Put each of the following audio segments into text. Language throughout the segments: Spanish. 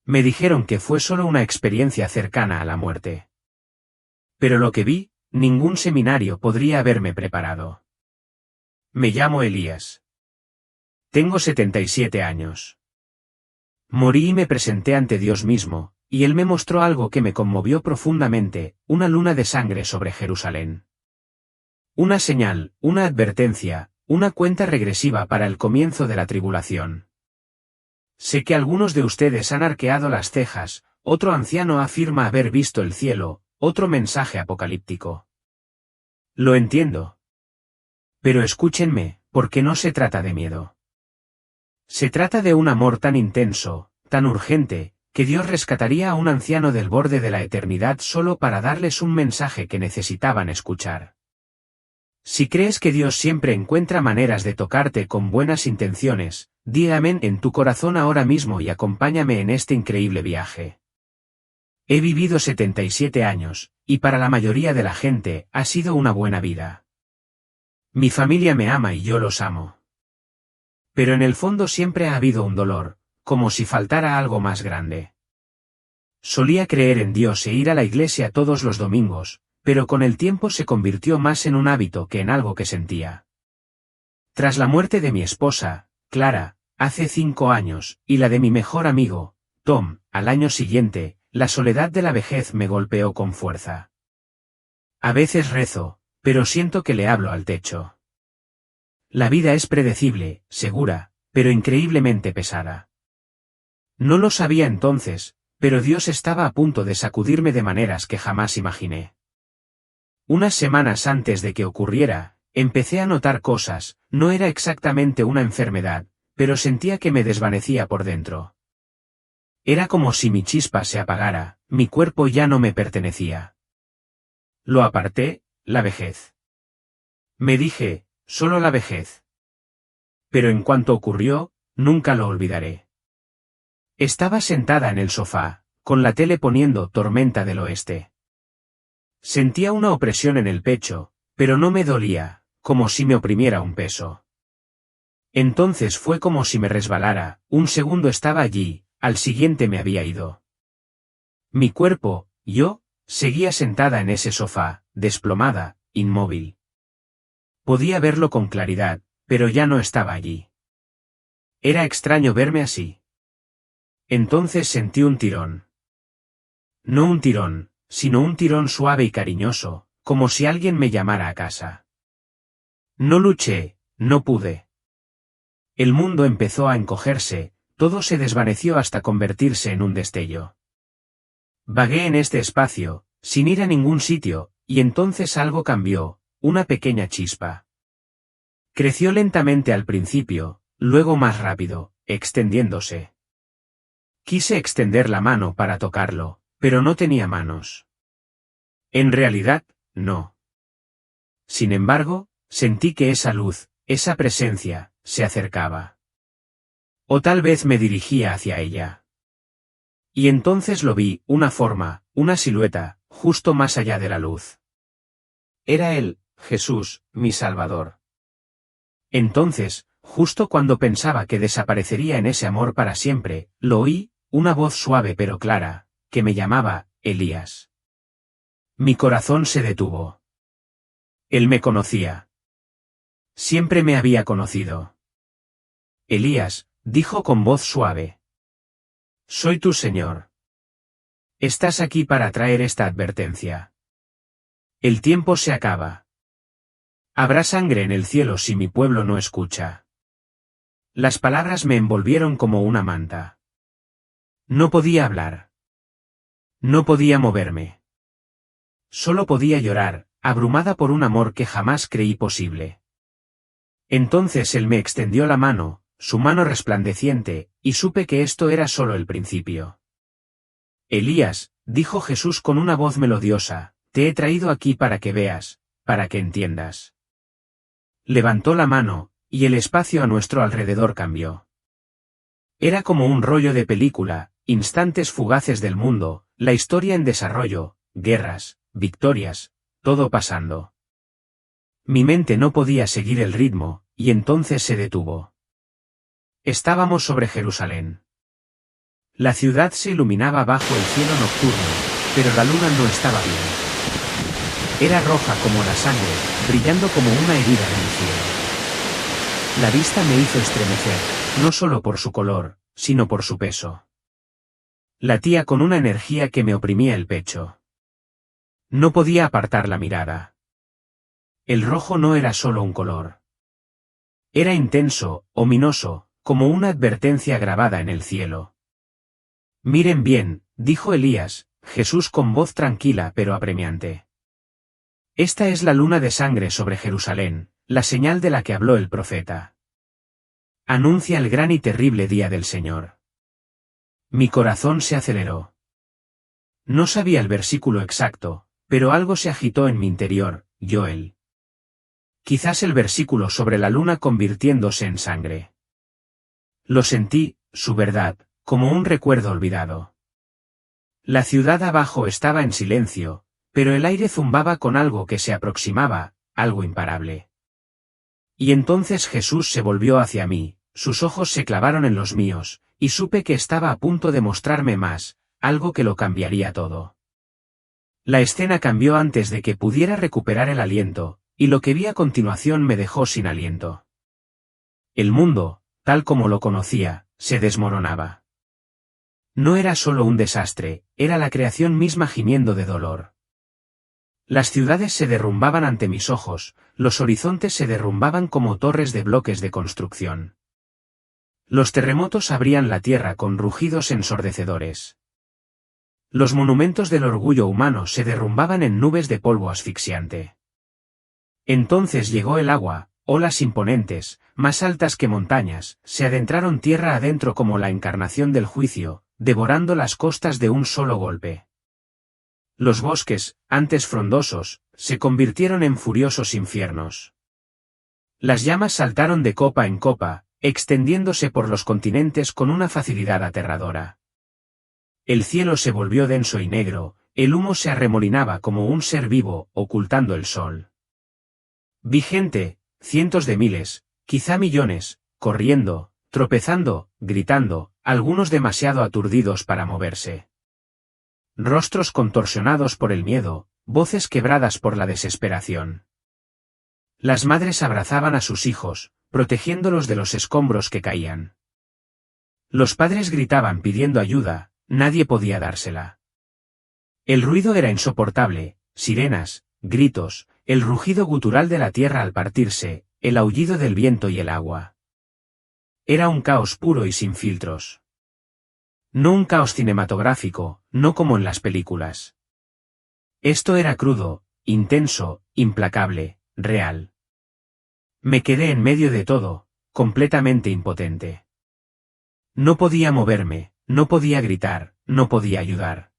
Me dijeron que fue solo una experiencia cercana a la muerte. Pero lo que vi, ningún seminario podría haberme preparado. Me llamo Elías. Tengo 77 años. Morí y me presenté ante Dios mismo, y Él me mostró algo que me conmovió profundamente, una luna de sangre sobre Jerusalén. Una señal, una advertencia, una cuenta regresiva para el comienzo de la tribulación. Sé que algunos de ustedes han arqueado las cejas, otro anciano afirma haber visto el cielo, otro mensaje apocalíptico. Lo entiendo. Pero escúchenme, porque no se trata de miedo. Se trata de un amor tan intenso, tan urgente, que Dios rescataría a un anciano del borde de la eternidad solo para darles un mensaje que necesitaban escuchar. Si crees que Dios siempre encuentra maneras de tocarte con buenas intenciones, di amén en tu corazón ahora mismo y acompáñame en este increíble viaje. He vivido 77 años, y para la mayoría de la gente ha sido una buena vida. Mi familia me ama y yo los amo. Pero en el fondo siempre ha habido un dolor, como si faltara algo más grande. Solía creer en Dios e ir a la iglesia todos los domingos, pero con el tiempo se convirtió más en un hábito que en algo que sentía. Tras la muerte de mi esposa, Clara, hace 5 años, y la de mi mejor amigo, Tom, al año siguiente, la soledad de la vejez me golpeó con fuerza. A veces rezo, pero siento que le hablo al techo. La vida es predecible, segura, pero increíblemente pesada. No lo sabía entonces, pero Dios estaba a punto de sacudirme de maneras que jamás imaginé. Unas semanas antes de que ocurriera, empecé a notar cosas, no era exactamente una enfermedad, pero sentía que me desvanecía por dentro. Era como si mi chispa se apagara, mi cuerpo ya no me pertenecía. Lo aparté, la vejez. Me dije, solo la vejez. Pero en cuanto ocurrió, nunca lo olvidaré. Estaba sentada en el sofá, con la tele poniendo Tormenta del Oeste. Sentía una opresión en el pecho, pero no me dolía, como si me oprimiera un peso. Entonces fue como si me resbalara, un segundo estaba allí, al siguiente me había ido. Mi cuerpo, yo, seguía sentada en ese sofá, desplomada, inmóvil. Podía verlo con claridad, pero ya no estaba allí. Era extraño verme así. Entonces sentí un tirón. No un tirón, sino un tirón suave y cariñoso, como si alguien me llamara a casa. No luché, no pude. El mundo empezó a encogerse, todo se desvaneció hasta convertirse en un destello. Vagué en este espacio, sin ir a ningún sitio, y entonces algo cambió, una pequeña chispa. Creció lentamente al principio, luego más rápido, extendiéndose. Quise extender la mano para tocarlo, pero no tenía manos. En realidad, no. Sin embargo, sentí que esa luz, esa presencia, se acercaba. O tal vez me dirigía hacia ella. Y entonces lo vi, una forma, una silueta, justo más allá de la luz. Era él, Jesús, mi Salvador. Entonces, justo cuando pensaba que desaparecería en ese amor para siempre, lo oí, una voz suave pero clara, que me llamaba, Elías. Mi corazón se detuvo. Él me conocía. Siempre me había conocido. Elías, dijo con voz suave. Soy tu Señor. Estás aquí para traer esta advertencia. El tiempo se acaba. Habrá sangre en el cielo si mi pueblo no escucha. Las palabras me envolvieron como una manta. No podía hablar. No podía moverme. Solo podía llorar, abrumada por un amor que jamás creí posible. Entonces él me extendió la mano, su mano resplandeciente, y supe que esto era solo el principio. Elías, dijo Jesús con una voz melodiosa, te he traído aquí para que veas, para que entiendas. Levantó la mano, y el espacio a nuestro alrededor cambió. Era como un rollo de película, instantes fugaces del mundo, la historia en desarrollo, guerras, victorias, todo pasando. Mi mente no podía seguir el ritmo, y entonces se detuvo. Estábamos sobre Jerusalén. La ciudad se iluminaba bajo el cielo nocturno, pero la luna no estaba bien. Era roja como la sangre, brillando como una herida en el cielo. La vista me hizo estremecer, no solo por su color, sino por su peso. Latía con una energía que me oprimía el pecho. No podía apartar la mirada. El rojo no era solo un color. Era intenso, ominoso, como una advertencia grabada en el cielo. Miren bien, dijo Elías, Jesús con voz tranquila pero apremiante. Esta es la luna de sangre sobre Jerusalén, la señal de la que habló el profeta. Anuncia el gran y terrible día del Señor. Mi corazón se aceleró. No sabía el versículo exacto, pero algo se agitó en mi interior, Joel. Quizás el versículo sobre la luna convirtiéndose en sangre. Lo sentí, su verdad, como un recuerdo olvidado. La ciudad abajo estaba en silencio, pero el aire zumbaba con algo que se aproximaba, algo imparable. Y entonces Jesús se volvió hacia mí, sus ojos se clavaron en los míos, y supe que estaba a punto de mostrarme más, algo que lo cambiaría todo. La escena cambió antes de que pudiera recuperar el aliento, y lo que vi a continuación me dejó sin aliento. El mundo, tal como lo conocía, se desmoronaba. No era solo un desastre, era la creación misma gimiendo de dolor. Las ciudades se derrumbaban ante mis ojos, los horizontes se derrumbaban como torres de bloques de construcción. Los terremotos abrían la tierra con rugidos ensordecedores. Los monumentos del orgullo humano se derrumbaban en nubes de polvo asfixiante. Entonces llegó el agua, olas imponentes, más altas que montañas, se adentraron tierra adentro como la encarnación del juicio, devorando las costas de un solo golpe. Los bosques, antes frondosos, se convirtieron en furiosos infiernos. Las llamas saltaron de copa en copa, extendiéndose por los continentes con una facilidad aterradora. El cielo se volvió denso y negro, el humo se arremolinaba como un ser vivo, ocultando el sol. Vi gente, cientos de miles, quizá millones, corriendo, tropezando, gritando, algunos demasiado aturdidos para moverse. Rostros contorsionados por el miedo, voces quebradas por la desesperación. Las madres abrazaban a sus hijos, protegiéndolos de los escombros que caían. Los padres gritaban pidiendo ayuda, nadie podía dársela. El ruido era insoportable, sirenas, gritos, el rugido gutural de la tierra al partirse, el aullido del viento y el agua. Era un caos puro y sin filtros. No un caos cinematográfico, no como en las películas. Esto era crudo, intenso, implacable, real. Me quedé en medio de todo, completamente impotente. No podía moverme, no podía gritar, no podía ayudar.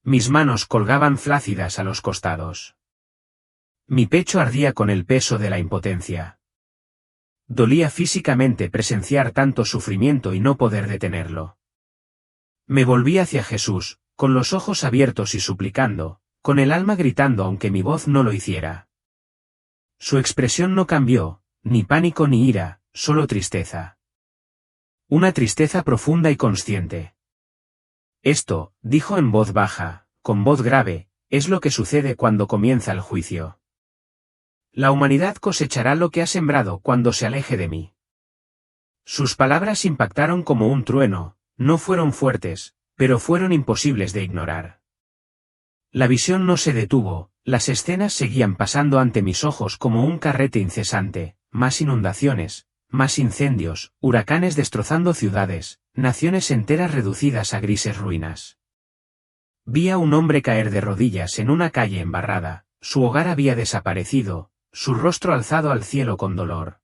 Mis manos colgaban flácidas a los costados. Mi pecho ardía con el peso de la impotencia. Dolía físicamente presenciar tanto sufrimiento y no poder detenerlo. Me volví hacia Jesús, con los ojos abiertos y suplicando, con el alma gritando aunque mi voz no lo hiciera. Su expresión no cambió, ni pánico ni ira, solo tristeza. Una tristeza profunda y consciente. Esto, dijo en voz baja, con voz grave, es lo que sucede cuando comienza el juicio. La humanidad cosechará lo que ha sembrado cuando se aleje de mí. Sus palabras impactaron como un trueno, no fueron fuertes, pero fueron imposibles de ignorar. La visión no se detuvo, las escenas seguían pasando ante mis ojos como un carrete incesante, más inundaciones, más incendios, huracanes destrozando ciudades, naciones enteras reducidas a grises ruinas. Vi a un hombre caer de rodillas en una calle embarrada, su hogar había desaparecido, su rostro alzado al cielo con dolor.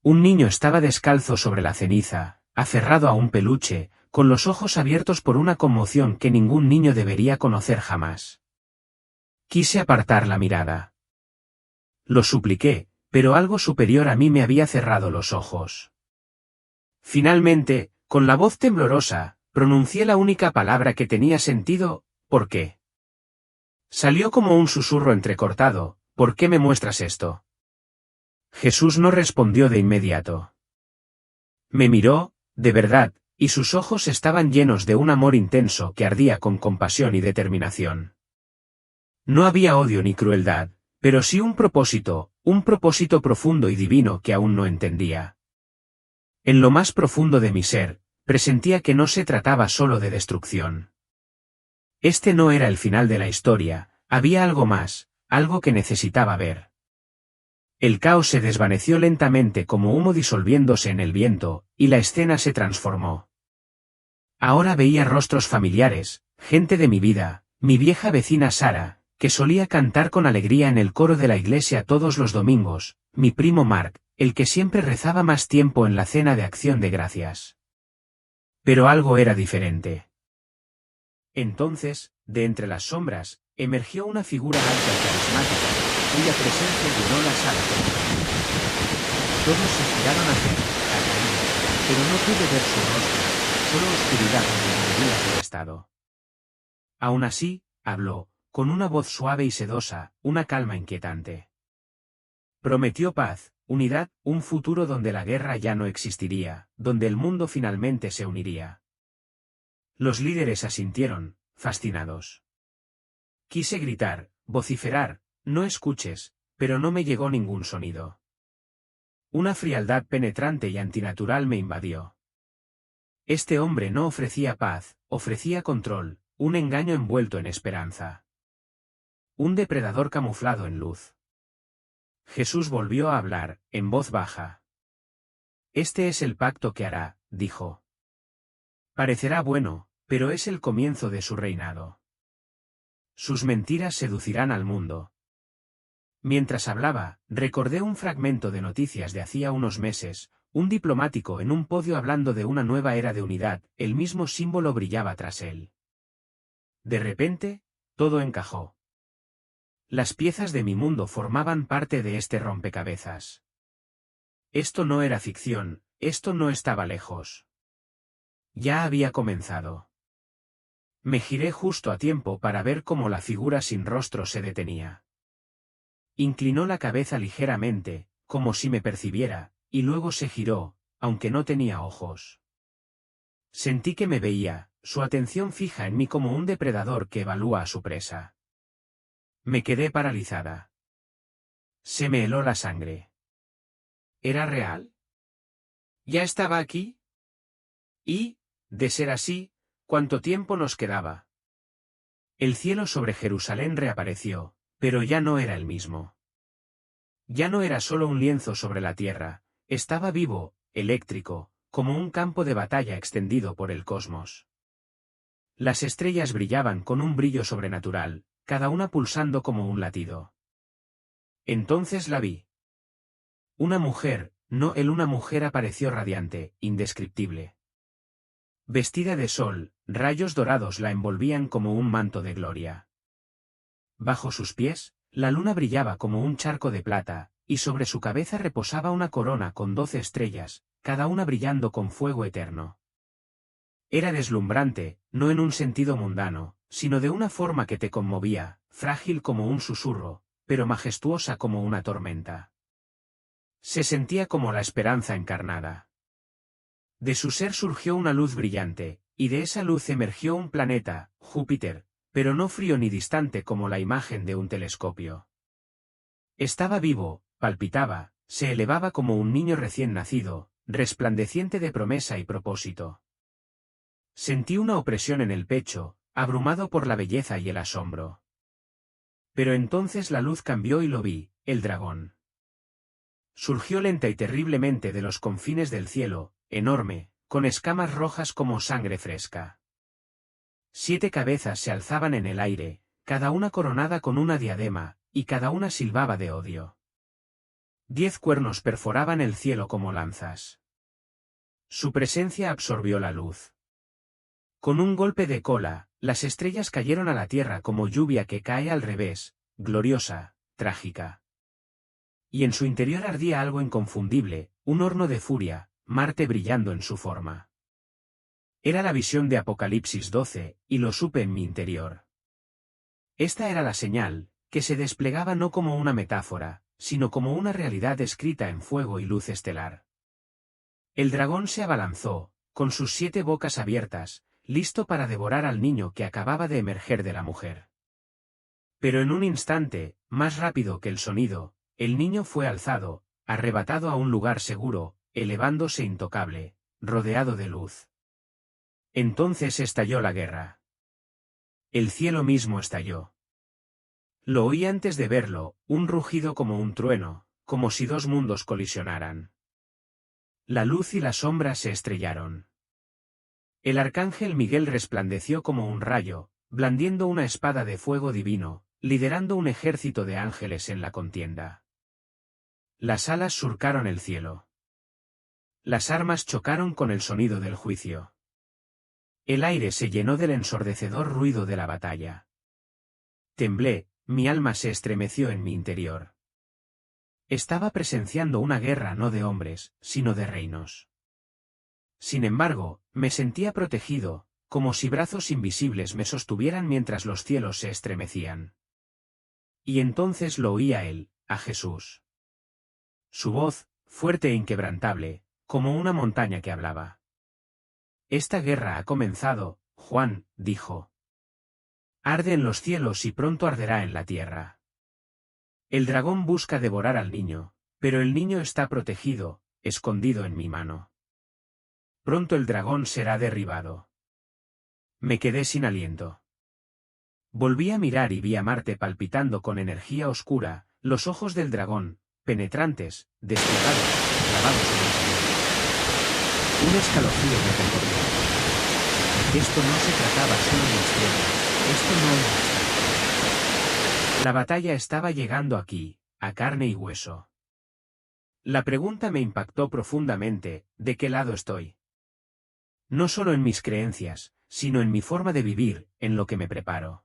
Un niño estaba descalzo sobre la ceniza, aferrado a un peluche, con los ojos abiertos por una conmoción que ningún niño debería conocer jamás. Quise apartar la mirada. Lo supliqué, pero algo superior a mí me había cerrado los ojos. Finalmente, con la voz temblorosa, pronuncié la única palabra que tenía sentido, ¿por qué? Salió como un susurro entrecortado, ¿por qué me muestras esto? Jesús no respondió de inmediato. Me miró, de verdad, y sus ojos estaban llenos de un amor intenso que ardía con compasión y determinación. No había odio ni crueldad, pero sí un propósito profundo y divino que aún no entendía. En lo más profundo de mi ser, presentía que no se trataba solo de destrucción. Este no era el final de la historia, había algo más, algo que necesitaba ver. El caos se desvaneció lentamente como humo disolviéndose en el viento, y la escena se transformó. Ahora veía rostros familiares, gente de mi vida, mi vieja vecina Sara, que solía cantar con alegría en el coro de la iglesia todos los domingos, mi primo Mark, el que siempre rezaba más tiempo en la cena de acción de gracias. Pero algo era diferente. Entonces, de entre las sombras, emergió una figura alta y carismática, cuya presencia llenó la sala con luz. Todos se giraron hacia mí, atraídos, pero no pude ver su rostro, solo oscuridad donde vivía su estado. Aún así, habló, con una voz suave y sedosa, una calma inquietante. Prometió paz, unidad, un futuro donde la guerra ya no existiría, donde el mundo finalmente se uniría. Los líderes asintieron, fascinados. Quise gritar, vociferar, no escuches, pero no me llegó ningún sonido. Una frialdad penetrante y antinatural me invadió. Este hombre no ofrecía paz, ofrecía control, un engaño envuelto en esperanza. Un depredador camuflado en luz. Jesús volvió a hablar, en voz baja. Este es el pacto que hará, dijo. Parecerá bueno, pero es el comienzo de su reinado. Sus mentiras seducirán al mundo. Mientras hablaba, recordé un fragmento de noticias de hacía unos meses, un diplomático en un podio hablando de una nueva era de unidad, el mismo símbolo brillaba tras él. De repente, todo encajó. Las piezas de mi mundo formaban parte de este rompecabezas. Esto no era ficción, esto no estaba lejos. Ya había comenzado. Me giré justo a tiempo para ver cómo la figura sin rostro se detenía. Inclinó la cabeza ligeramente, como si me percibiera, y luego se giró, aunque no tenía ojos. Sentí que me veía, su atención fija en mí como un depredador que evalúa a su presa. Me quedé paralizada. Se me heló la sangre. ¿Era real? ¿Ya estaba aquí? Y, de ser así, ¿cuánto tiempo nos quedaba? El cielo sobre Jerusalén reapareció, pero ya no era el mismo. Ya no era solo un lienzo sobre la tierra, estaba vivo, eléctrico, como un campo de batalla extendido por el cosmos. Las estrellas brillaban con un brillo sobrenatural, cada una pulsando como un latido. Entonces la vi. Una mujer, una mujer apareció radiante, indescriptible. Vestida de sol, rayos dorados la envolvían como un manto de gloria. Bajo sus pies, la luna brillaba como un charco de plata, y sobre su cabeza reposaba una corona con 12 estrellas, cada una brillando con fuego eterno. Era deslumbrante, no en un sentido mundano, sino de una forma que te conmovía, frágil como un susurro, pero majestuosa como una tormenta. Se sentía como la esperanza encarnada. De su ser surgió una luz brillante, y de esa luz emergió un planeta, Júpiter, pero no frío ni distante como la imagen de un telescopio. Estaba vivo, palpitaba, se elevaba como un niño recién nacido, resplandeciente de promesa y propósito. Sentí una opresión en el pecho, abrumado por la belleza y el asombro. Pero entonces la luz cambió y lo vi, el dragón. Surgió lenta y terriblemente de los confines del cielo, enorme, con escamas rojas como sangre fresca. 7 cabezas se alzaban en el aire, cada una coronada con una diadema, y cada una silbaba de odio. 10 cuernos perforaban el cielo como lanzas. Su presencia absorbió la luz. Con un golpe de cola, las estrellas cayeron a la tierra como lluvia que cae al revés, gloriosa, trágica. Y en su interior ardía algo inconfundible, un horno de furia, Marte brillando en su forma. Era la visión de Apocalipsis 12, y lo supe en mi interior. Esta era la señal, que se desplegaba no como una metáfora, sino como una realidad escrita en fuego y luz estelar. El dragón se abalanzó, con sus 7 bocas abiertas, listo para devorar al niño que acababa de emerger de la mujer. Pero en un instante, más rápido que el sonido, el niño fue alzado, arrebatado a un lugar seguro, elevándose intocable, rodeado de luz. Entonces estalló la guerra. El cielo mismo estalló. Lo oí antes de verlo, un rugido como un trueno, como si 2 mundos colisionaran. La luz y la sombra se estrellaron. El arcángel Miguel resplandeció como un rayo, blandiendo una espada de fuego divino, liderando un ejército de ángeles en la contienda. Las alas surcaron el cielo. Las armas chocaron con el sonido del juicio. El aire se llenó del ensordecedor ruido de la batalla. Temblé, mi alma se estremeció en mi interior. Estaba presenciando una guerra no de hombres, sino de reinos. Sin embargo, me sentía protegido, como si brazos invisibles me sostuvieran mientras los cielos se estremecían. Y entonces lo oí a él, a Jesús. Su voz, fuerte e inquebrantable, como una montaña que hablaba. Esta guerra ha comenzado, Juan, dijo. Arde en los cielos y pronto arderá en la tierra. El dragón busca devorar al niño, pero el niño está protegido, escondido en mi mano. Pronto el dragón será derribado. Me quedé sin aliento. Volví a mirar y vi a Marte palpitando con energía oscura, los ojos del dragón, penetrantes, desplegados, clavados en el cielo. Un escalofrío me recorrió. Esto no se trataba solo de estrellas, esto no era hasta. La batalla estaba llegando aquí, a carne y hueso. La pregunta me impactó profundamente, ¿de qué lado estoy? No solo en mis creencias, sino en mi forma de vivir, en lo que me preparo.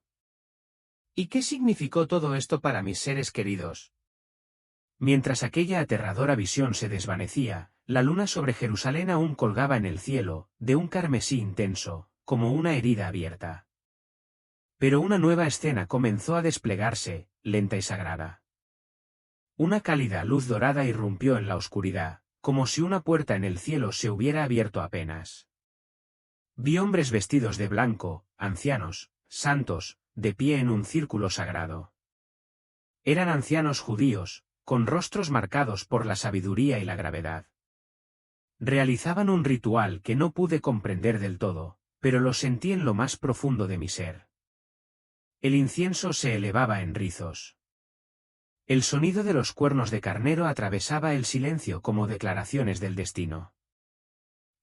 ¿Y qué significó todo esto para mis seres queridos? Mientras aquella aterradora visión se desvanecía, la luna sobre Jerusalén aún colgaba en el cielo, de un carmesí intenso, como una herida abierta. Pero una nueva escena comenzó a desplegarse, lenta y sagrada. Una cálida luz dorada irrumpió en la oscuridad, como si una puerta en el cielo se hubiera abierto apenas. Vi hombres vestidos de blanco, ancianos, santos, de pie en un círculo sagrado. Eran ancianos judíos, con rostros marcados por la sabiduría y la gravedad. Realizaban un ritual que no pude comprender del todo, pero lo sentí en lo más profundo de mi ser. El incienso se elevaba en rizos. El sonido de los cuernos de carnero atravesaba el silencio como declaraciones del destino.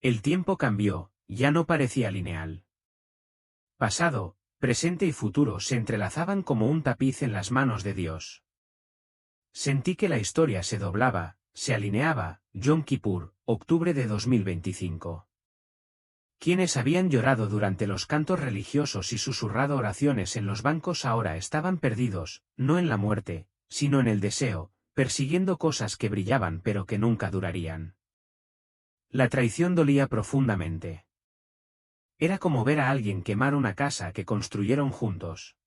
El tiempo cambió, ya no parecía lineal. Pasado, presente y futuro se entrelazaban como un tapiz en las manos de Dios. Sentí que la historia se doblaba, se alineaba. Yom Kippur, octubre de 2025. Quienes habían llorado durante los cantos religiosos y susurrado oraciones en los bancos ahora estaban perdidos, no en la muerte, sino en el deseo, persiguiendo cosas que brillaban pero que nunca durarían. La traición dolía profundamente. Era como ver a alguien quemar una casa que construyeron juntos.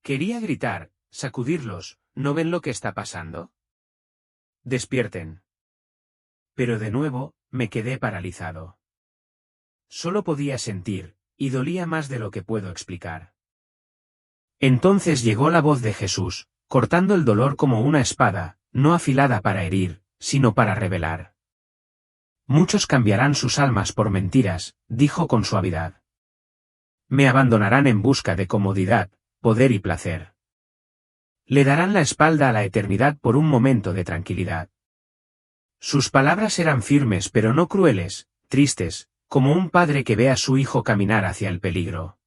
Quería gritar, sacudirlos, ¿no ven lo que está pasando? Despierten. Pero de nuevo, me quedé paralizado. Solo podía sentir, y dolía más de lo que puedo explicar. Entonces llegó la voz de Jesús, cortando el dolor como una espada, no afilada para herir, sino para revelar. Muchos cambiarán sus almas por mentiras, dijo con suavidad. Me abandonarán en busca de comodidad, poder y placer. Le darán la espalda a la eternidad por un momento de tranquilidad. Sus palabras eran firmes pero no crueles, tristes, como un padre que ve a su hijo caminar hacia el peligro.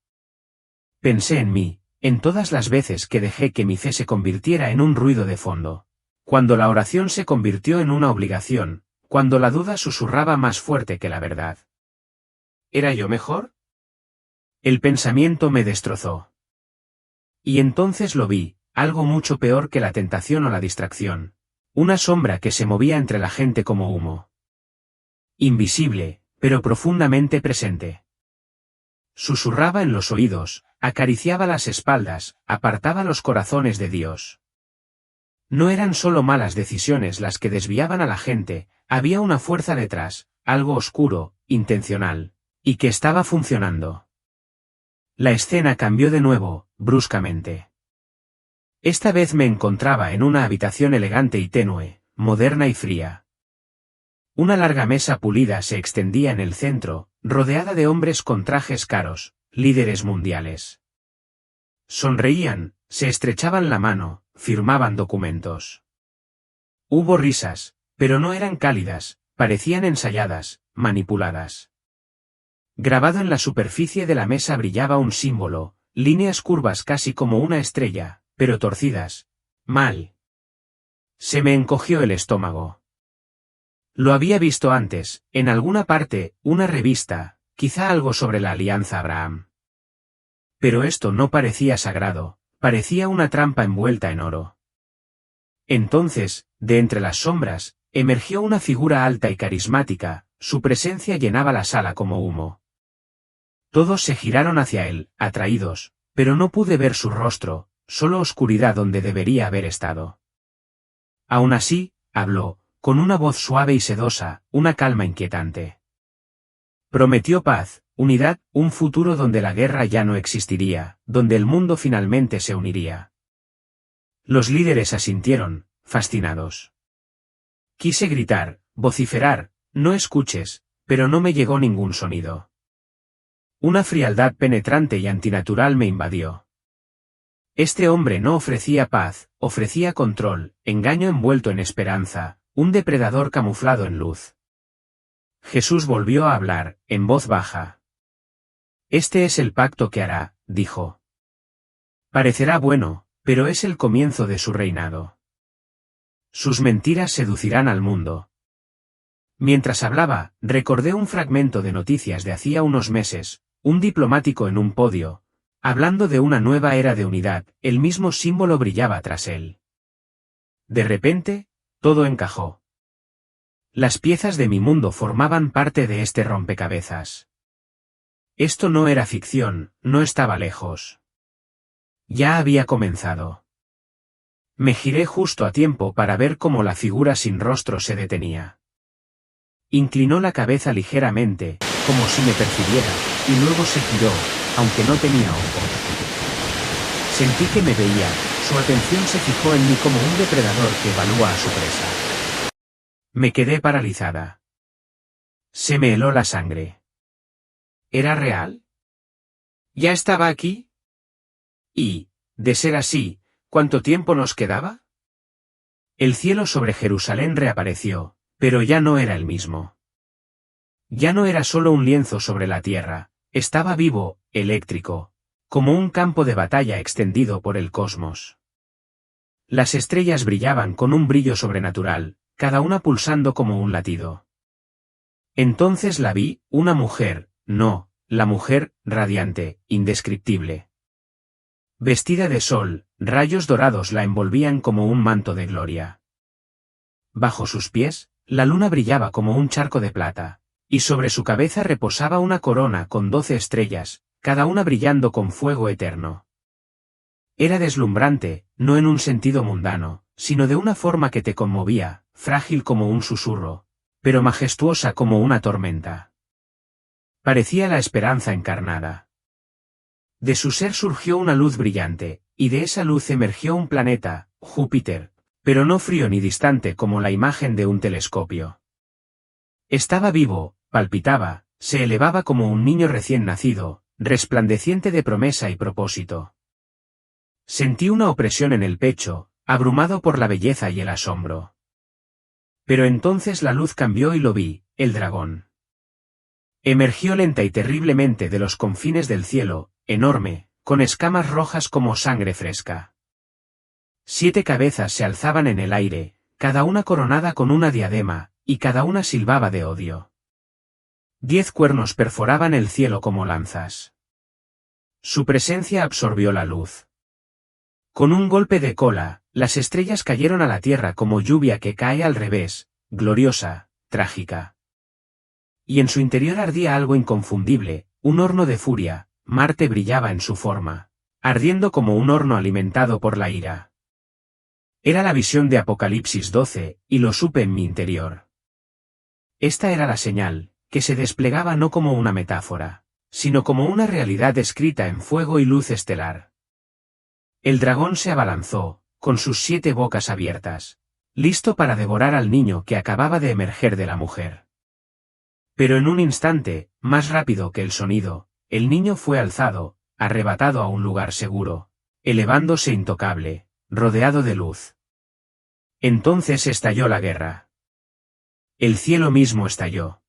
Pensé en mí, en todas las veces que dejé que mi fe se convirtiera en un ruido de fondo. Cuando la oración se convirtió en una obligación, cuando la duda susurraba más fuerte que la verdad. ¿Era yo mejor? El pensamiento me destrozó. Y entonces lo vi, algo mucho peor que la tentación o la distracción. Una sombra que se movía entre la gente como humo. Invisible, pero profundamente presente. Susurraba en los oídos, acariciaba las espaldas, apartaba los corazones de Dios. No eran solo malas decisiones las que desviaban a la gente, había una fuerza detrás, algo oscuro, intencional, y que estaba funcionando. La escena cambió de nuevo, bruscamente. Esta vez me encontraba en una habitación elegante y tenue, moderna y fría. Una larga mesa pulida se extendía en el centro, rodeada de hombres con trajes caros, líderes mundiales. Sonreían, se estrechaban la mano, firmaban documentos. Hubo risas, pero no eran cálidas, parecían ensayadas, manipuladas. Grabado en la superficie de la mesa brillaba un símbolo, líneas curvas casi como una estrella, pero torcidas. Mal. Se me encogió el estómago. Lo había visto antes, en alguna parte, una revista, quizá algo sobre la Alianza Abraham. Pero esto no parecía sagrado, parecía una trampa envuelta en oro. Entonces, de entre las sombras, emergió una figura alta y carismática, su presencia llenaba la sala como humo. Todos se giraron hacia él, atraídos, pero no pude ver su rostro, solo oscuridad donde debería haber estado. Aún así, habló, con una voz suave y sedosa, una calma inquietante. Prometió paz, unidad, un futuro donde la guerra ya no existiría, donde el mundo finalmente se uniría. Los líderes asintieron, fascinados. Quise gritar, vociferar, no escuches, pero no me llegó ningún sonido. Una frialdad penetrante y antinatural me invadió. Este hombre no ofrecía paz, ofrecía control, engaño envuelto en esperanza, un depredador camuflado en luz. Jesús volvió a hablar, en voz baja. Este es el pacto que hará, dijo. Parecerá bueno, pero es el comienzo de su reinado. Sus mentiras seducirán al mundo. Mientras hablaba, recordé un fragmento de noticias de hacía unos meses, un diplomático en un podio, hablando de una nueva era de unidad, el mismo símbolo brillaba tras él. De repente, todo encajó. Las piezas de mi mundo formaban parte de este rompecabezas. Esto no era ficción, no estaba lejos. Ya había comenzado. Me giré justo a tiempo para ver cómo la figura sin rostro se detenía. Inclinó la cabeza ligeramente, como si me percibiera, y luego se giró, aunque no tenía ojo. Sentí que me veía, su atención se fijó en mí como un depredador que evalúa a su presa. Me quedé paralizada. Se me heló la sangre. ¿Era real? ¿Ya estaba aquí? Y, de ser así, ¿cuánto tiempo nos quedaba? El cielo sobre Jerusalén reapareció, pero ya no era el mismo. Ya no era solo un lienzo sobre la tierra, estaba vivo, eléctrico, como un campo de batalla extendido por el cosmos. Las estrellas brillaban con un brillo sobrenatural, cada una pulsando como un latido. Entonces la vi, una mujer, no, la mujer, radiante, indescriptible. Vestida de sol, rayos dorados la envolvían como un manto de gloria. Bajo sus pies, la luna brillaba como un charco de plata, y sobre su cabeza reposaba una corona con 12 estrellas, cada una brillando con fuego eterno. Era deslumbrante, no en un sentido mundano, sino de una forma que te conmovía, frágil como un susurro, pero majestuosa como una tormenta. Parecía la esperanza encarnada. De su ser surgió una luz brillante, y de esa luz emergió un planeta, Júpiter, pero no frío ni distante como la imagen de un telescopio. Estaba vivo, palpitaba, se elevaba como un niño recién nacido, resplandeciente de promesa y propósito. Sentí una opresión en el pecho, abrumado por la belleza y el asombro. Pero entonces la luz cambió y lo vi, el dragón. Emergió lenta y terriblemente de los confines del cielo, enorme, con escamas rojas como sangre fresca. 7 cabezas se alzaban en el aire, cada una coronada con una diadema, y cada una silbaba de odio. 10 cuernos perforaban el cielo como lanzas. Su presencia absorbió la luz. Con un golpe de cola, las estrellas cayeron a la tierra como lluvia que cae al revés, gloriosa, trágica. Y en su interior ardía algo inconfundible, un horno de furia, Marte brillaba en su forma, ardiendo como un horno alimentado por la ira. Era la visión de Apocalipsis 12, y lo supe en mi interior. Esta era la señal, que se desplegaba no como una metáfora, sino como una realidad escrita en fuego y luz estelar. El dragón se abalanzó, con sus 7 bocas abiertas, listo para devorar al niño que acababa de emerger de la mujer. Pero en un instante, más rápido que el sonido, el niño fue alzado, arrebatado a un lugar seguro, elevándose intocable, rodeado de luz. Entonces estalló la guerra. El cielo mismo estalló.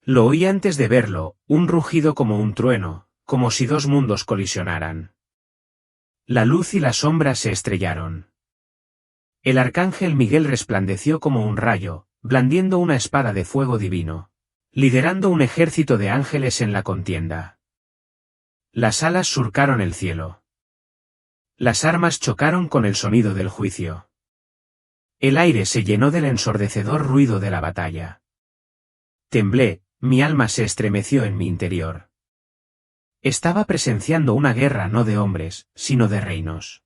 Lo oí antes de verlo, un rugido como un trueno, como si 2 mundos colisionaran. La luz y la sombra se estrellaron. El arcángel Miguel resplandeció como un rayo, blandiendo una espada de fuego divino, liderando un ejército de ángeles en la contienda. Las alas surcaron el cielo. Las armas chocaron con el sonido del juicio. El aire se llenó del ensordecedor ruido de la batalla. Temblé, mi alma se estremeció en mi interior. Estaba presenciando una guerra no de hombres, sino de reinos.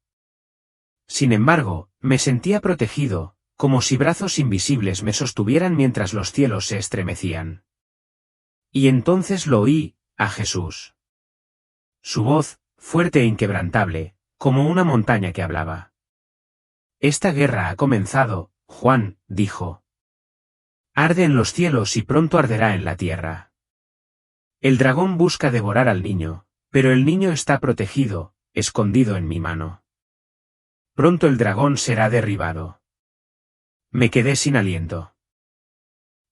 Sin embargo, me sentía protegido, como si brazos invisibles me sostuvieran mientras los cielos se estremecían. Y entonces lo oí, a Jesús. Su voz, fuerte e inquebrantable, como una montaña que hablaba. Esta guerra ha comenzado, Juan, dijo. Arde en los cielos y pronto arderá en la tierra. El dragón busca devorar al niño, pero el niño está protegido, escondido en mi mano. Pronto el dragón será derribado. Me quedé sin aliento.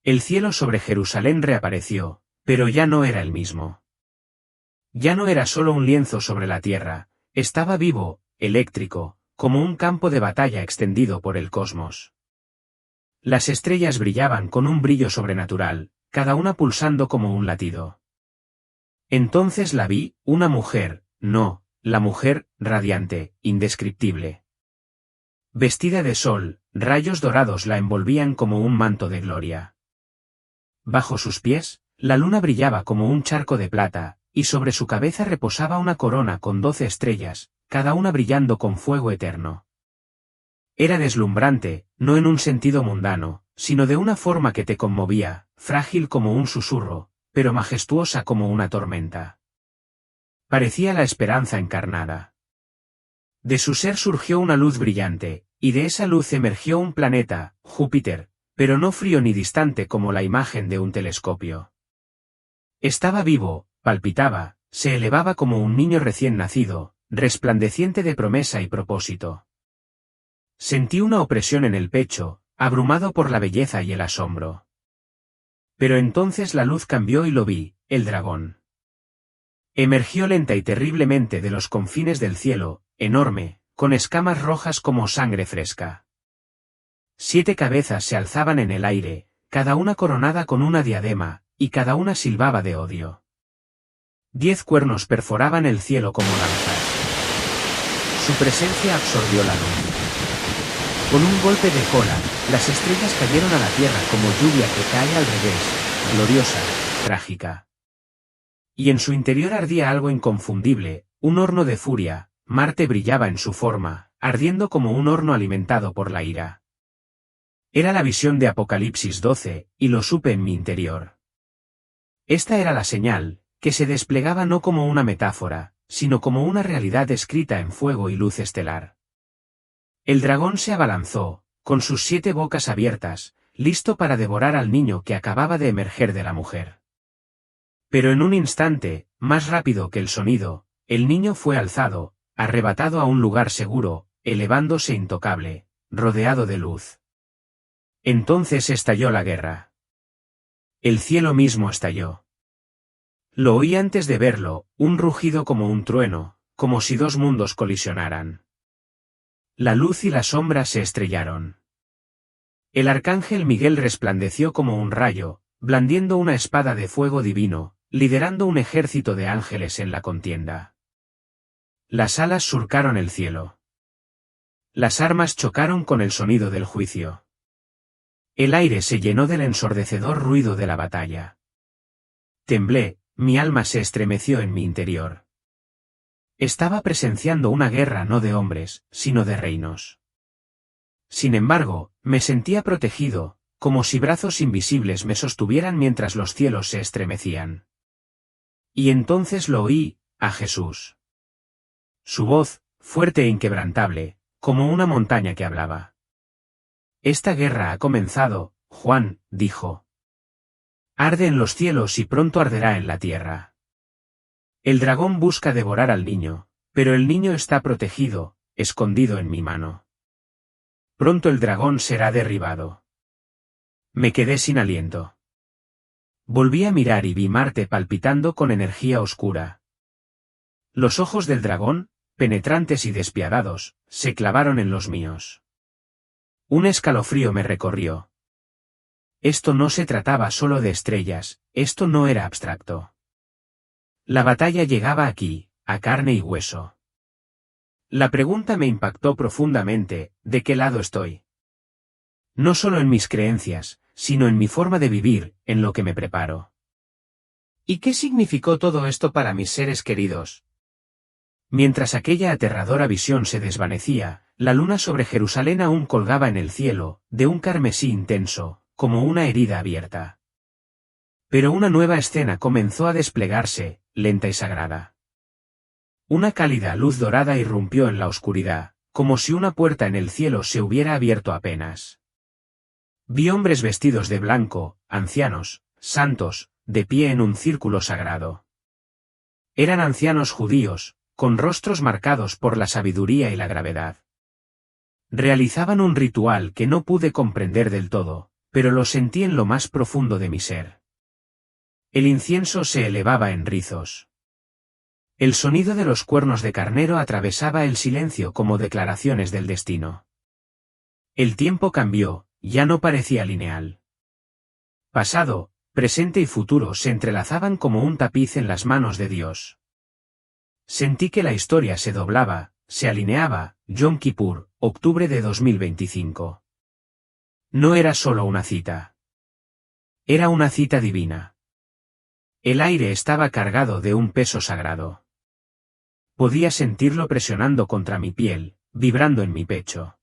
El cielo sobre Jerusalén reapareció, pero ya no era el mismo. Ya no era solo un lienzo sobre la tierra, estaba vivo, eléctrico, como un campo de batalla extendido por el cosmos. Las estrellas brillaban con un brillo sobrenatural, cada una pulsando como un latido. Entonces la vi, una mujer, no, la mujer, radiante, indescriptible. Vestida de sol, rayos dorados la envolvían como un manto de gloria. Bajo sus pies, la luna brillaba como un charco de plata, y sobre su cabeza reposaba una corona con 12 estrellas, cada una brillando con fuego eterno. Era deslumbrante, no en un sentido mundano, sino de una forma que te conmovía, frágil como un susurro, pero majestuosa como una tormenta. Parecía la esperanza encarnada. De su ser surgió una luz brillante, y de esa luz emergió un planeta, Júpiter, pero no frío ni distante como la imagen de un telescopio. Estaba vivo, palpitaba, se elevaba como un niño recién nacido, resplandeciente de promesa y propósito. Sentí una opresión en el pecho, abrumado por la belleza y el asombro. Pero entonces la luz cambió y lo vi, el dragón. Emergió lenta y terriblemente de los confines del cielo, enorme, con escamas rojas como sangre fresca. 7 cabezas se alzaban en el aire, cada una coronada con una diadema, y cada una silbaba de odio. 10 cuernos perforaban el cielo como lanzas. Su presencia absorbió la luz. Con un golpe de cola, las estrellas cayeron a la tierra como lluvia que cae al revés, gloriosa, trágica. Y en su interior ardía algo inconfundible, un horno de furia. Marte brillaba en su forma, ardiendo como un horno alimentado por la ira. Era la visión de Apocalipsis 12, y lo supe en mi interior. Esta era la señal, que se desplegaba no como una metáfora, sino como una realidad escrita en fuego y luz estelar. El dragón se abalanzó, con sus 7 bocas abiertas, listo para devorar al niño que acababa de emerger de la mujer. Pero en un instante, más rápido que el sonido, el niño fue alzado, arrebatado a un lugar seguro, elevándose intocable, rodeado de luz. Entonces estalló la guerra. El cielo mismo estalló. Lo oí antes de verlo, un rugido como un trueno, como si 2 mundos colisionaran. La luz y la sombra se estrellaron. El arcángel Miguel resplandeció como un rayo, blandiendo una espada de fuego divino, liderando un ejército de ángeles en la contienda. Las alas surcaron el cielo. Las armas chocaron con el sonido del juicio. El aire se llenó del ensordecedor ruido de la batalla. Temblé, mi alma se estremeció en mi interior. Estaba presenciando una guerra no de hombres, sino de reinos. Sin embargo, me sentía protegido, como si brazos invisibles me sostuvieran mientras los cielos se estremecían. Y entonces lo oí, a Jesús. Su voz, fuerte e inquebrantable, como una montaña que hablaba. Esta guerra ha comenzado, Juan, dijo. Arde en los cielos y pronto arderá en la tierra. El dragón busca devorar al niño, pero el niño está protegido, escondido en mi mano. Pronto el dragón será derribado. Me quedé sin aliento. Volví a mirar y vi Marte palpitando con energía oscura. Los ojos del dragón, penetrantes y despiadados, se clavaron en los míos. Un escalofrío me recorrió. Esto no se trataba solo de estrellas, esto no era abstracto. La batalla llegaba aquí, a carne y hueso. La pregunta me impactó profundamente, ¿de qué lado estoy? No solo en mis creencias, sino en mi forma de vivir, en lo que me preparo. ¿Y qué significó todo esto para mis seres queridos? Mientras aquella aterradora visión se desvanecía, la luna sobre Jerusalén aún colgaba en el cielo, de un carmesí intenso, como una herida abierta. Pero una nueva escena comenzó a desplegarse, lenta y sagrada. Una cálida luz dorada irrumpió en la oscuridad, como si una puerta en el cielo se hubiera abierto apenas. Vi hombres vestidos de blanco, ancianos, santos, de pie en un círculo sagrado. Eran ancianos judíos, con rostros marcados por la sabiduría y la gravedad. Realizaban un ritual que no pude comprender del todo, pero lo sentí en lo más profundo de mi ser. El incienso se elevaba en rizos. El sonido de los cuernos de carnero atravesaba el silencio como declaraciones del destino. El tiempo cambió, ya no parecía lineal. Pasado, presente y futuro se entrelazaban como un tapiz en las manos de Dios. Sentí que la historia se doblaba, se alineaba, Yom Kippur, octubre de 2025. No era solo una cita. Era una cita divina. El aire estaba cargado de un peso sagrado. Podía sentirlo presionando contra mi piel, vibrando en mi pecho.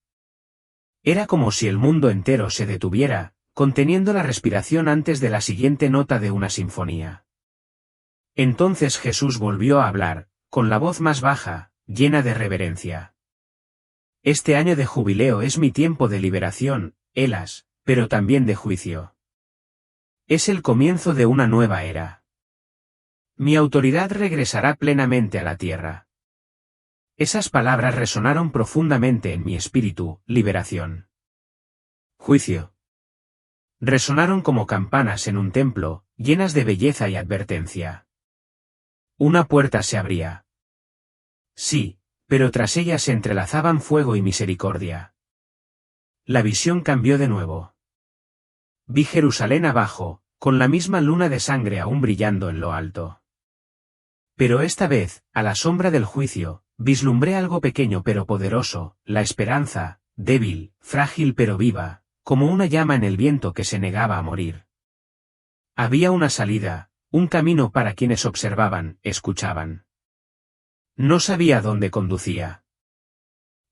Era como si el mundo entero se detuviera, conteniendo la respiración antes de la siguiente nota de una sinfonía. Entonces Jesús volvió a hablar, con la voz más baja, llena de reverencia. Este año de jubileo es mi tiempo de liberación, Elas, pero también de juicio. Es el comienzo de una nueva era. Mi autoridad regresará plenamente a la tierra. Esas palabras resonaron profundamente en mi espíritu, liberación. Juicio. Resonaron como campanas en un templo, llenas de belleza y advertencia. Una puerta se abría. Sí, pero tras ella se entrelazaban fuego y misericordia. La visión cambió de nuevo. Vi Jerusalén abajo, con la misma luna de sangre aún brillando en lo alto. Pero esta vez, a la sombra del juicio, vislumbré algo pequeño pero poderoso, la esperanza, débil, frágil pero viva, como una llama en el viento que se negaba a morir. Había una salida, un camino para quienes observaban, escuchaban. No sabía dónde conducía.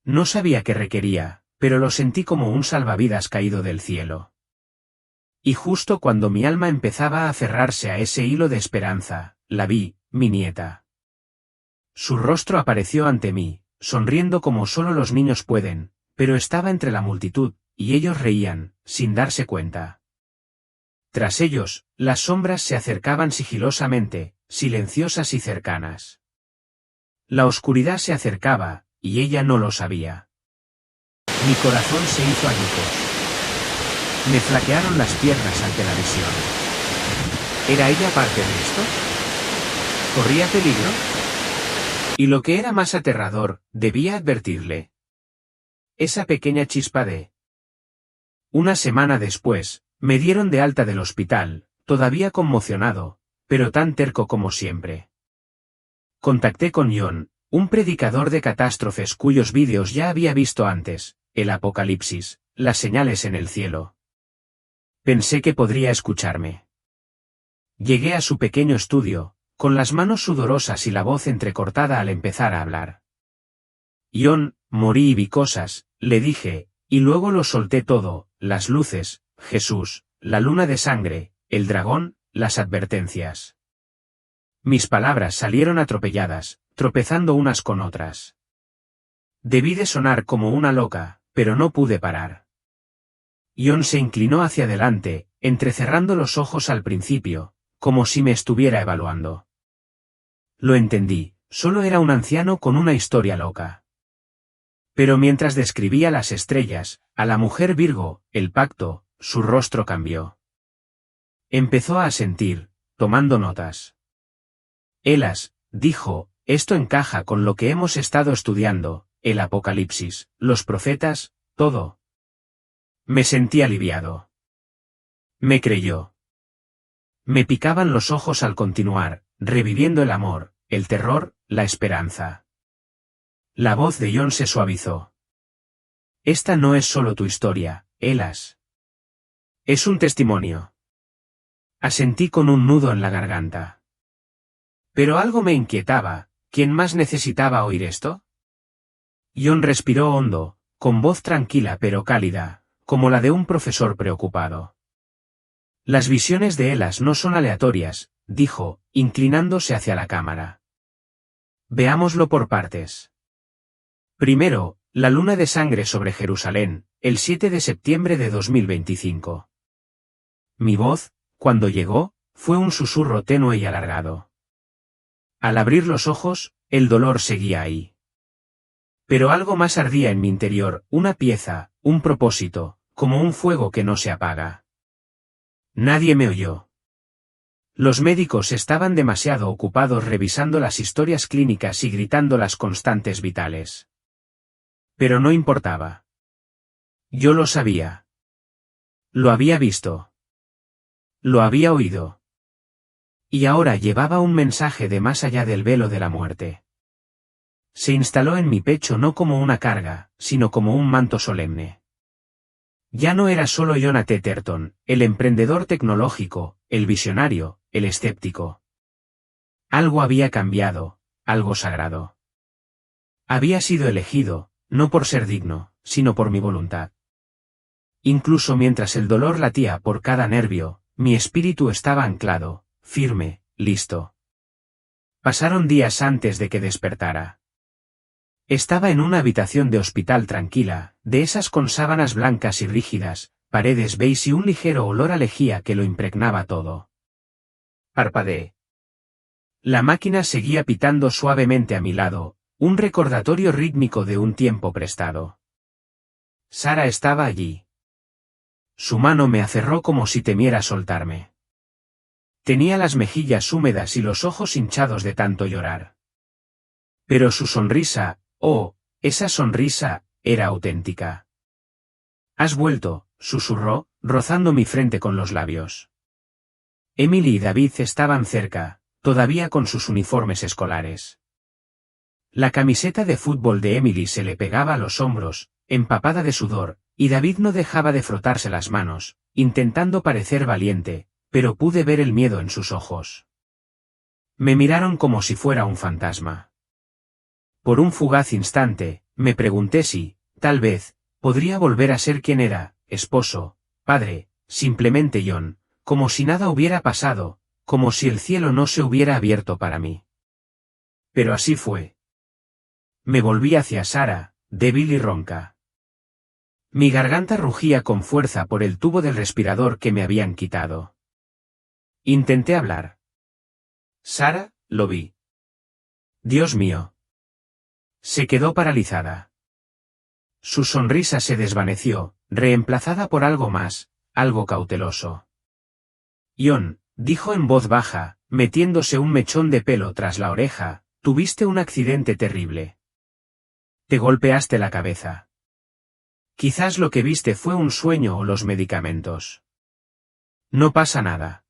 No sabía qué requería, pero lo sentí como un salvavidas caído del cielo. Y justo cuando mi alma empezaba a aferrarse a ese hilo de esperanza, la vi, mi nieta. Su rostro apareció ante mí, sonriendo como solo los niños pueden, pero estaba entre la multitud, y ellos reían, sin darse cuenta. Tras ellos, las sombras se acercaban sigilosamente, silenciosas y cercanas. La oscuridad se acercaba, y ella no lo sabía. Mi corazón se hizo añicos. Me flaquearon las piernas ante la visión. ¿Era ella parte de esto? ¿Corría peligro? Y lo que era más aterrador, debía advertirle. Esa pequeña chispa de... Una semana después, me dieron de alta del hospital, todavía conmocionado, pero tan terco como siempre. Contacté con John, un predicador de catástrofes cuyos vídeos ya había visto antes, el apocalipsis, las señales en el cielo. Pensé que podría escucharme. Llegué a su pequeño estudio, con las manos sudorosas y la voz entrecortada al empezar a hablar. John, morí y vi cosas, le dije, y luego lo solté todo, las luces, Jesús, la luna de sangre, el dragón, las advertencias. Mis palabras salieron atropelladas, tropezando unas con otras. Debí de sonar como una loca, pero no pude parar. Jon se inclinó hacia adelante, entrecerrando los ojos al principio, como si me estuviera evaluando. Lo entendí, solo era un anciano con una historia loca. Pero mientras describía las estrellas, a la mujer Virgo, el pacto, su rostro cambió. Empezó a asentir, tomando notas. Elas, dijo, esto encaja con lo que hemos estado estudiando, el Apocalipsis, los profetas, todo. Me sentí aliviado. Me creyó. Me picaban los ojos al continuar, reviviendo el amor, el terror, la esperanza. La voz de Jon se suavizó. Esta no es solo tu historia, Elas. Es un testimonio. Asentí con un nudo en la garganta. Pero algo me inquietaba, ¿quién más necesitaba oír esto? Jon respiró hondo, con voz tranquila pero cálida, como la de un profesor preocupado. Las visiones de Elas no son aleatorias, dijo, inclinándose hacia la cámara. Veámoslo por partes. Primero, la luna de sangre sobre Jerusalén, el 7 de septiembre de 2025. Mi voz, cuando llegó, fue un susurro tenue y alargado. Al abrir los ojos, el dolor seguía ahí. Pero algo más ardía en mi interior, una pieza, un propósito, como un fuego que no se apaga. Nadie me oyó. Los médicos estaban demasiado ocupados revisando las historias clínicas y gritando las constantes vitales. Pero no importaba. Yo lo sabía. Lo había visto. Lo había oído. Y ahora llevaba un mensaje de más allá del velo de la muerte. Se instaló en mi pecho no como una carga, sino como un manto solemne. Ya no era solo Jon Tetterton, el emprendedor tecnológico, el visionario, el escéptico. Algo había cambiado, algo sagrado. Había sido elegido, no por ser digno, sino por mi voluntad. Incluso mientras el dolor latía por cada nervio, mi espíritu estaba anclado, firme, listo. Pasaron días antes de que despertara. Estaba en una habitación de hospital tranquila, de esas con sábanas blancas y rígidas, paredes beige y un ligero olor a lejía que lo impregnaba todo. Parpadeé. La máquina seguía pitando suavemente a mi lado, un recordatorio rítmico de un tiempo prestado. Sara estaba allí. Su mano me aferró como si temiera soltarme. Tenía las mejillas húmedas y los ojos hinchados de tanto llorar. Pero su sonrisa, oh, esa sonrisa, era auténtica. «Has vuelto», susurró, rozando mi frente con los labios. Emily y David estaban cerca, todavía con sus uniformes escolares. La camiseta de fútbol de Emily se le pegaba a los hombros, empapada de sudor, y David no dejaba de frotarse las manos, intentando parecer valiente, pero pude ver el miedo en sus ojos. Me miraron como si fuera un fantasma. Por un fugaz instante, me pregunté si, tal vez, podría volver a ser quien era, esposo, padre, simplemente Jon, como si nada hubiera pasado, como si el cielo no se hubiera abierto para mí. Pero así fue. Me volví hacia Sara, débil y ronca. Mi garganta rugía con fuerza por el tubo del respirador que me habían quitado. Intenté hablar. Sara, lo vi. Dios mío. Se quedó paralizada. Su sonrisa se desvaneció, reemplazada por algo más, algo cauteloso. Jon, dijo en voz baja, metiéndose un mechón de pelo tras la oreja, tuviste un accidente terrible. Te golpeaste la cabeza. Quizás lo que viste fue un sueño o los medicamentos. No pasa nada.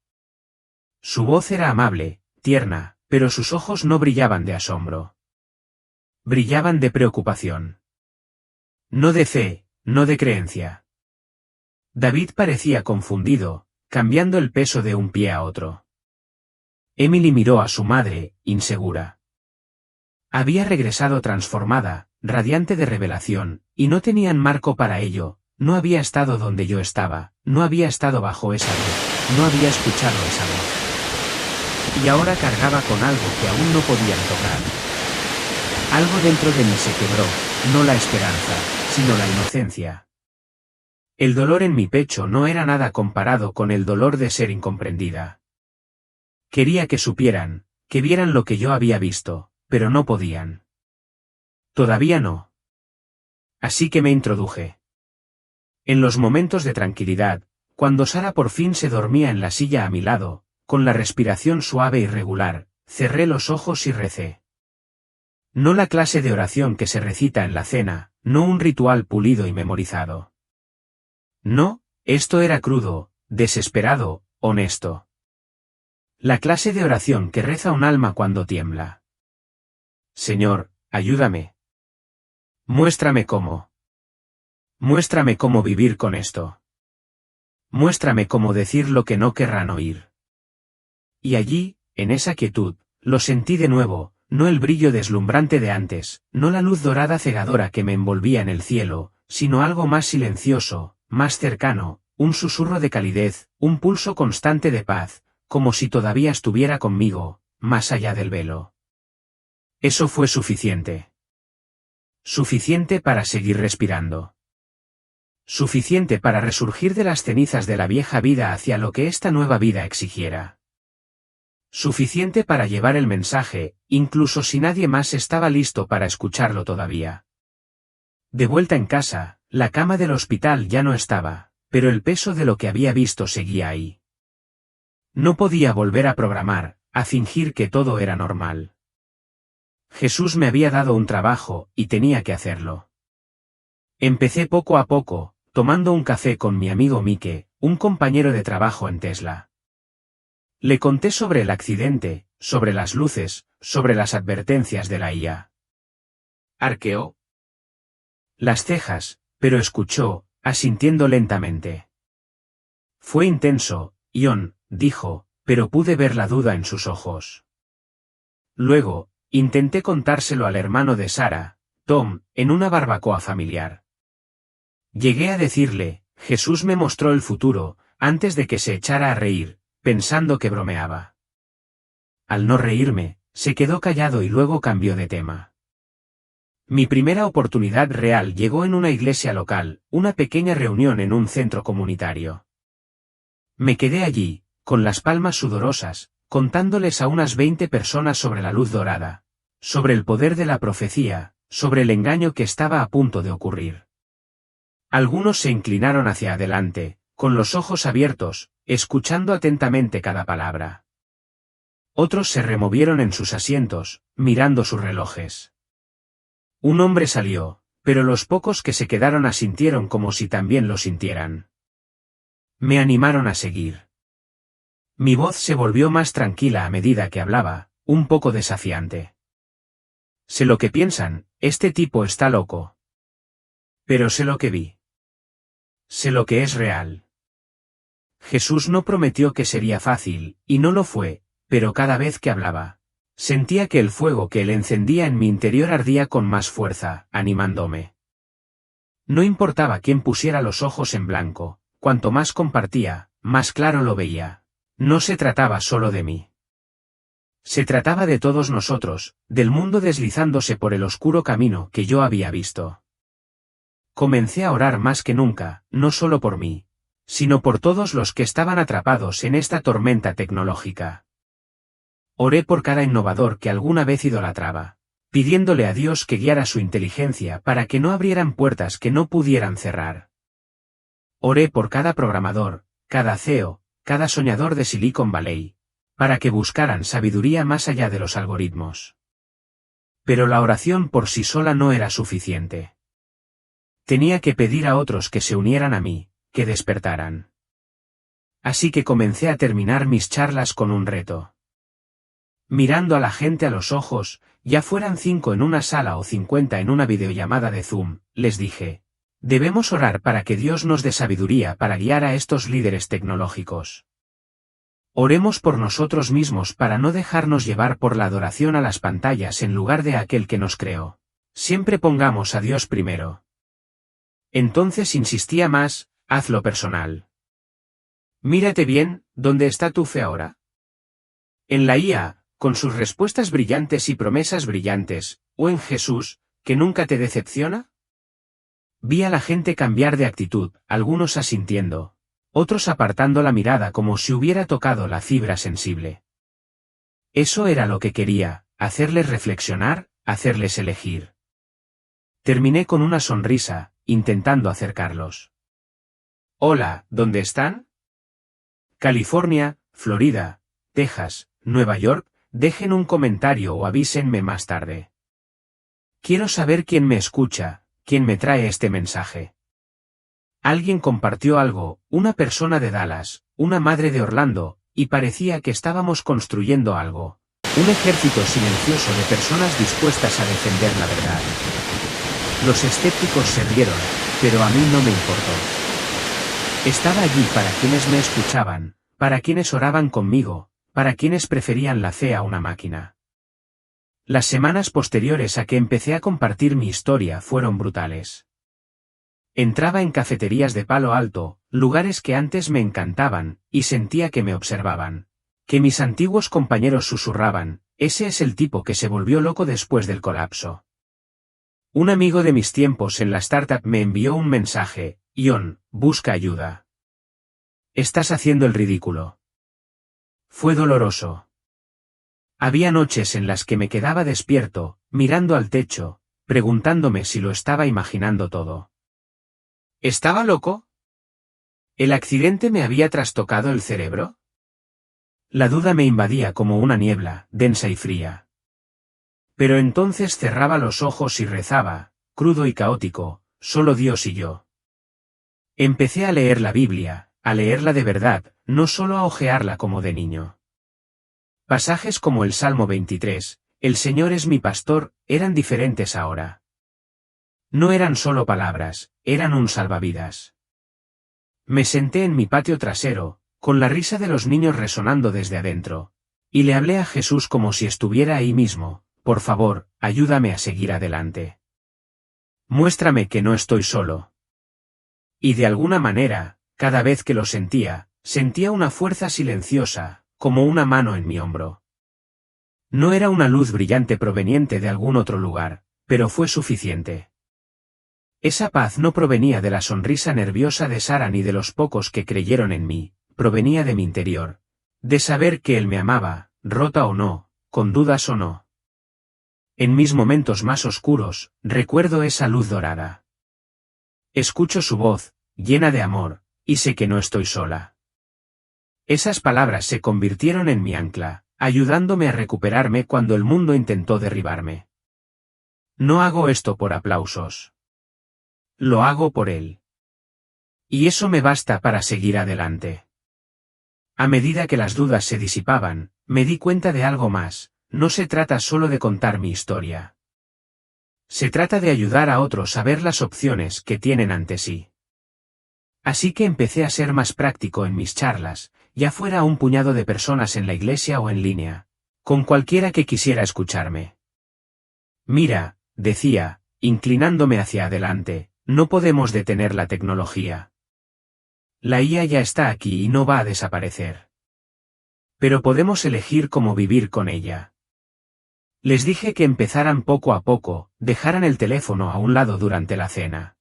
Su voz era amable, tierna, pero sus ojos no brillaban de asombro. Brillaban de preocupación. No de fe, no de creencia. David parecía confundido, cambiando el peso de un pie a otro. Emily miró a su madre, insegura. Había regresado transformada, radiante de revelación, y no tenían marco para ello, No había estado donde yo estaba, no había estado bajo esa luz, no había escuchado esa voz. Y ahora cargaba con algo que aún no podían tocar. Algo dentro de mí se quebró, no la esperanza, sino la inocencia. El dolor en mi pecho no era nada comparado con el dolor de ser incomprendida. Quería que supieran, que vieran lo que yo había visto, pero no podían. Todavía no. Así que me introduje. En los momentos de tranquilidad, cuando Sara por fin se dormía en la silla a mi lado, con la respiración suave y regular, cerré los ojos y recé. No la clase de oración que se recita en la cena, no un ritual pulido y memorizado. No, esto era crudo, desesperado, honesto. La clase de oración que reza un alma cuando tiembla. Señor, ayúdame. Muéstrame cómo. Muéstrame cómo vivir con esto. Muéstrame cómo decir lo que no querrán oír. Y allí, en esa quietud, lo sentí de nuevo, no el brillo deslumbrante de antes, no la luz dorada cegadora que me envolvía en el cielo, sino algo más silencioso, más cercano, un susurro de calidez, un pulso constante de paz, como si todavía estuviera conmigo, más allá del velo. Eso fue suficiente. Suficiente para seguir respirando. Suficiente para resurgir de las cenizas de la vieja vida hacia lo que esta nueva vida exigiera. Suficiente para llevar el mensaje, incluso si nadie más estaba listo para escucharlo todavía. De vuelta en casa, la cama del hospital ya no estaba, pero el peso de lo que había visto seguía ahí. No podía volver a programar, a fingir que todo era normal. Jesús me había dado un trabajo, y tenía que hacerlo. Empecé poco a poco, tomando un café con mi amigo Mike, un compañero de trabajo en Tesla. Le conté sobre el accidente, sobre las luces, sobre las advertencias de la IA. Arqueó las cejas, pero escuchó, asintiendo lentamente. Fue intenso, Ion, dijo, pero pude ver la duda en sus ojos. Luego, intenté contárselo al hermano de Sara, Tom, en una barbacoa familiar. Llegué a decirle, Jesús me mostró el futuro, antes de que se echara a reír, pensando que bromeaba. Al no reírme, se quedó callado y luego cambió de tema. Mi primera oportunidad real llegó en una iglesia local, una pequeña reunión en un centro comunitario. Me quedé allí, con las palmas sudorosas, contándoles a unas 20 personas sobre la luz dorada, sobre el poder de la profecía, sobre el engaño que estaba a punto de ocurrir. Algunos se inclinaron hacia adelante, con los ojos abiertos, escuchando atentamente cada palabra. Otros se removieron en sus asientos, mirando sus relojes. Un hombre salió, pero los pocos que se quedaron asintieron como si también lo sintieran. Me animaron a seguir. Mi voz se volvió más tranquila a medida que hablaba, un poco desafiante. Sé lo que piensan, este tipo está loco. Pero sé lo que vi. Sé lo que es real. Jesús no prometió que sería fácil, y no lo fue, pero cada vez que hablaba, sentía que el fuego que él encendía en mi interior ardía con más fuerza, animándome. No importaba quién pusiera los ojos en blanco, cuanto más compartía, más claro lo veía. No se trataba solo de mí. Se trataba de todos nosotros, del mundo deslizándose por el oscuro camino que yo había visto. Comencé a orar más que nunca, no solo por mí, sino por todos los que estaban atrapados en esta tormenta tecnológica. Oré por cada innovador que alguna vez idolatraba, pidiéndole a Dios que guiara su inteligencia para que no abrieran puertas que no pudieran cerrar. Oré por cada programador, cada CEO, cada soñador de Silicon Valley, para que buscaran sabiduría más allá de los algoritmos. Pero la oración por sí sola no era suficiente. Tenía que pedir a otros que se unieran a mí, que despertaran. Así que comencé a terminar mis charlas con un reto. Mirando a la gente a los ojos, ya fueran 5 en una sala o 50 en una videollamada de Zoom, les dije, debemos orar para que Dios nos dé sabiduría para guiar a estos líderes tecnológicos. Oremos por nosotros mismos para no dejarnos llevar por la adoración a las pantallas en lugar de a aquel que nos creó. Siempre pongamos a Dios primero. Entonces insistía más, hazlo personal. Mírate bien, ¿dónde está tu fe ahora? ¿En la IA, con sus respuestas brillantes y promesas brillantes, o en Jesús, que nunca te decepciona? Vi a la gente cambiar de actitud, algunos asintiendo, otros apartando la mirada como si hubiera tocado la fibra sensible. Eso era lo que quería, hacerles reflexionar, hacerles elegir. Terminé con una sonrisa, intentando acercarlos. Hola, ¿dónde están? California, Florida, Texas, Nueva York, dejen un comentario o avísenme más tarde. Quiero saber quién me escucha, quién me trae este mensaje. Alguien compartió algo, una persona de Dallas, una madre de Orlando, y parecía que estábamos construyendo algo. Un ejército silencioso de personas dispuestas a defender la verdad. Los escépticos se rieron, pero a mí no me importó. Estaba allí para quienes me escuchaban, para quienes oraban conmigo, para quienes preferían la fe a una máquina. Las semanas posteriores a que empecé a compartir mi historia fueron brutales. Entraba en cafeterías de Palo Alto, lugares que antes me encantaban, y sentía que me observaban. Que mis antiguos compañeros susurraban, ese es el tipo que se volvió loco después del colapso. Un amigo de mis tiempos en la startup me envió un mensaje, Ion, busca ayuda. Estás haciendo el ridículo. Fue doloroso. Había noches en las que me quedaba despierto, mirando al techo, preguntándome si lo estaba imaginando todo. ¿Estaba loco? ¿El accidente me había trastocado el cerebro? La duda me invadía como una niebla, densa y fría. Pero entonces cerraba los ojos y rezaba, crudo y caótico, solo Dios y yo. Empecé a leer la Biblia, a leerla de verdad, no solo a hojearla como de niño. Pasajes como el Salmo 23, El Señor es mi pastor, eran diferentes ahora. No eran solo palabras, eran un salvavidas. Me senté en mi patio trasero, con la risa de los niños resonando desde adentro, y le hablé a Jesús como si estuviera ahí mismo, por favor, ayúdame a seguir adelante. Muéstrame que no estoy solo. Y de alguna manera, cada vez que lo sentía, sentía una fuerza silenciosa, como una mano en mi hombro. No era una luz brillante proveniente de algún otro lugar, pero fue suficiente. Esa paz no provenía de la sonrisa nerviosa de Sara ni de los pocos que creyeron en mí, provenía de mi interior. De saber que él me amaba, rota o no, con dudas o no. En mis momentos más oscuros, recuerdo esa luz dorada. Escucho su voz, llena de amor, y sé que no estoy sola. Esas palabras se convirtieron en mi ancla, ayudándome a recuperarme cuando el mundo intentó derribarme. No hago esto por aplausos. Lo hago por él. Y eso me basta para seguir adelante. A medida que las dudas se disipaban, me di cuenta de algo más, no se trata solo de contar mi historia. Se trata de ayudar a otros a ver las opciones que tienen ante sí. Así que empecé a ser más práctico en mis charlas, ya fuera a un puñado de personas en la iglesia o en línea, con cualquiera que quisiera escucharme. Mira, decía, inclinándome hacia adelante, no podemos detener la tecnología. La IA ya está aquí y no va a desaparecer. Pero podemos elegir cómo vivir con ella. Les dije que empezaran poco a poco, dejaran el teléfono a un lado durante la cena.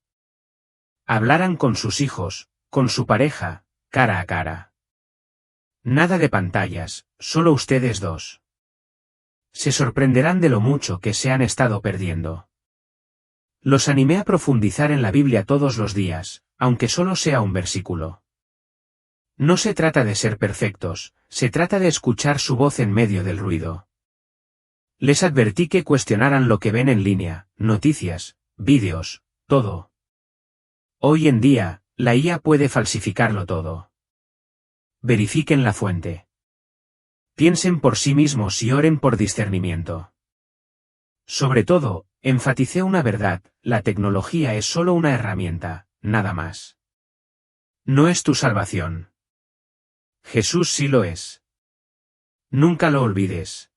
Hablaran con sus hijos, con su pareja, cara a cara. Nada de pantallas, solo ustedes dos. Se sorprenderán de lo mucho que se han estado perdiendo. Los animé a profundizar en la Biblia todos los días, aunque solo sea un versículo. No se trata de ser perfectos, se trata de escuchar su voz en medio del ruido. Les advertí que cuestionaran lo que ven en línea, noticias, vídeos, todo. Hoy en día, la IA puede falsificarlo todo. Verifiquen la fuente. Piensen por sí mismos y oren por discernimiento. Sobre todo, enfaticé una verdad, la tecnología es solo una herramienta, nada más. No es tu salvación. Jesús sí lo es. Nunca lo olvides.